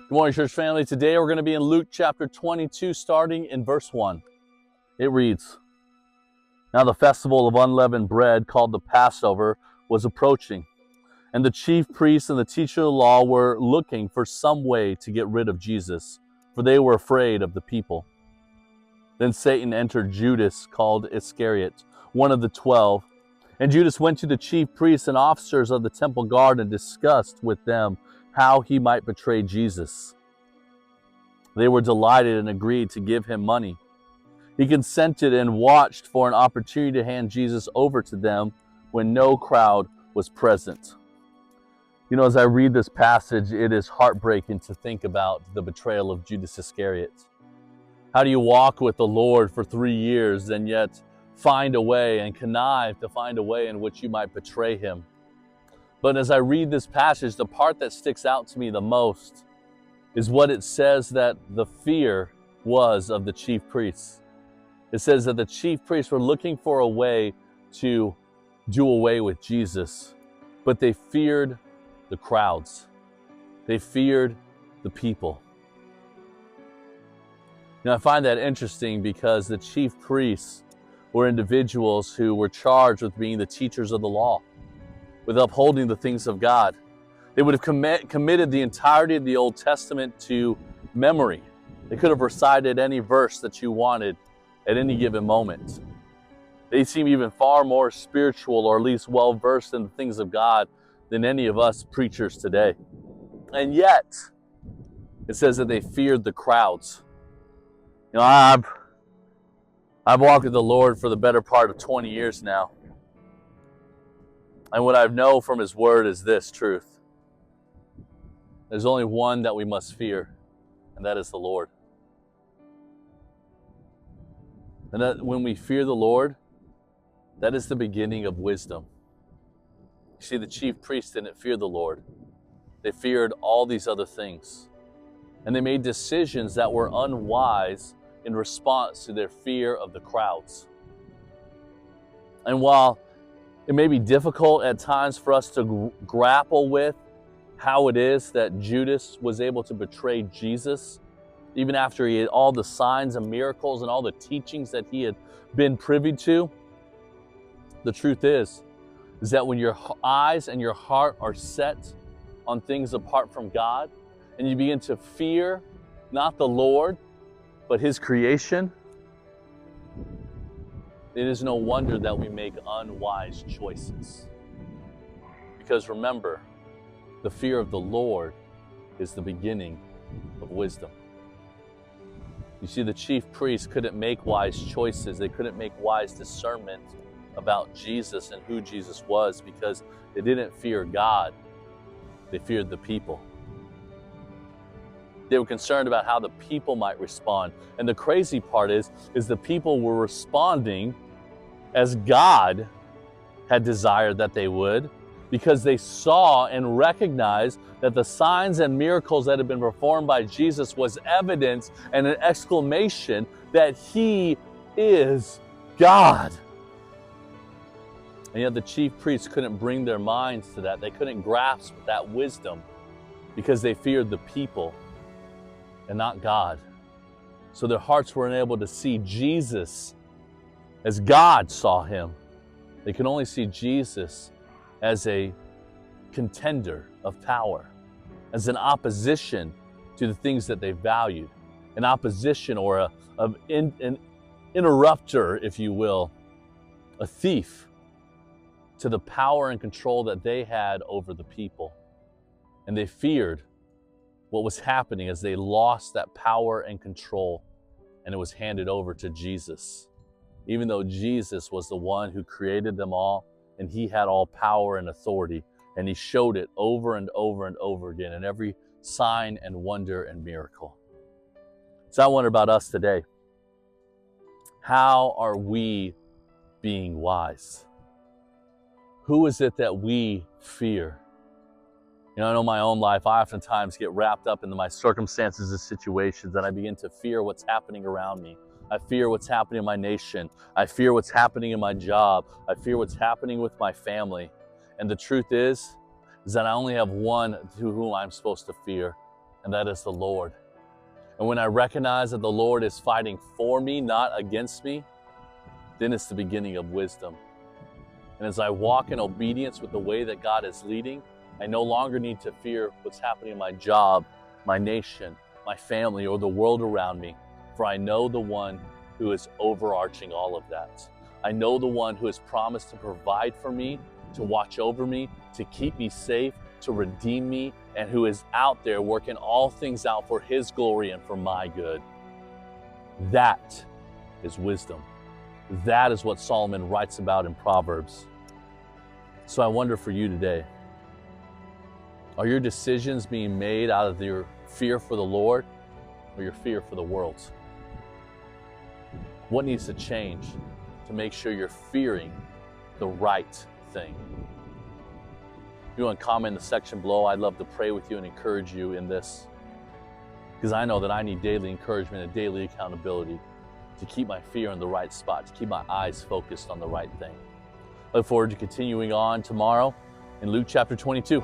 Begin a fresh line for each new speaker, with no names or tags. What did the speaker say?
Good morning, church family. Today we're going to be in Luke chapter 22, starting in verse 1. It reads, "Now the festival of unleavened bread, called the Passover, was approaching, and the chief priests and the teacher of the law were looking for some way to get rid of Jesus, for they were afraid of the people. Then Satan entered Judas, called Iscariot, one of the 12. And Judas went to the chief priests and officers of the temple guard and discussed with them how he might betray Jesus. They were delighted and agreed to give him money. He consented and watched for an opportunity to hand Jesus over to them when no crowd was present." You know, as I read this passage, it is heartbreaking to think about the betrayal of Judas Iscariot. How do you walk with the Lord for 3 years and yet find a way and connive to find a way in which you might betray him? But as I read this passage, the part that sticks out to me the most is what it says that the fear was of the chief priests. It says that the chief priests were looking for a way to do away with Jesus, but they feared the crowds. They feared the people. Now, I find that interesting because the chief priests were individuals who were charged with being the teachers of the law, with upholding the things of God. They would have committed the entirety of the Old Testament to memory. They could have recited any verse that you wanted at any given moment. They seem even far more spiritual, or at least well-versed in the things of God, than any of us preachers today. And yet, it says that they feared the crowds. You know, I've walked with the Lord for the better part of 20 years now. And what I know from His Word is this truth. There's only one that we must fear, and that is the Lord. And that when we fear the Lord, that is the beginning of wisdom. You see, the chief priests didn't fear the Lord. They feared all these other things. And they made decisions that were unwise in response to their fear of the crowds. And while it may be difficult at times for us to grapple with how it is that Judas was able to betray Jesus, even after he had all the signs and miracles and all the teachings that he had been privy to. The truth is that when your eyes and your heart are set on things apart from God, and you begin to fear not the Lord, but His creation, it is no wonder that we make unwise choices. Because remember, the fear of the Lord is the beginning of wisdom. You see, the chief priests couldn't make wise choices. They couldn't make wise discernment about Jesus and who Jesus was because they didn't fear God. They feared the people. They were concerned about how the people might respond. And the crazy part is the people were responding as God had desired that they would, because they saw and recognized that the signs and miracles that had been performed by Jesus was evidence and an exclamation that He is God. And yet the chief priests couldn't bring their minds to that. They couldn't grasp that wisdom because they feared the people and not God. So their hearts weren't able to see Jesus as God saw Him. They could only see Jesus as a contender of power, as an opposition to the things that they valued, an opposition or an interrupter, if you will, a thief to the power and control that they had over the people. And they feared what was happening as they lost that power and control, and it was handed over to Jesus. Even though Jesus was the one who created them all, and He had all power and authority, and He showed it over and over and over again in every sign and wonder and miracle. So I wonder about us today. How are we being wise? Who is it that we fear? You know, I know my own life, I oftentimes get wrapped up into my circumstances and situations, and I begin to fear what's happening around me. I fear what's happening in my nation. I fear what's happening in my job. I fear what's happening with my family. And the truth is that I only have one to whom I'm supposed to fear, and that is the Lord. And when I recognize that the Lord is fighting for me, not against me, then it's the beginning of wisdom. And as I walk in obedience with the way that God is leading, I no longer need to fear what's happening in my job, my nation, my family, or the world around me, for I know the one who is overarching all of that. I know the one who has promised to provide for me, to watch over me, to keep me safe, to redeem me, and who is out there working all things out for his glory and for my good. That is wisdom. That is what Solomon writes about in Proverbs. So I wonder for you today, are your decisions being made out of your fear for the Lord or your fear for the world? What needs to change to make sure you're fearing the right thing? If you want to comment in the section below, I'd love to pray with you and encourage you in this, because I know that I need daily encouragement and daily accountability to keep my fear in the right spot, to keep my eyes focused on the right thing. Look forward to continuing on tomorrow in Luke chapter 22.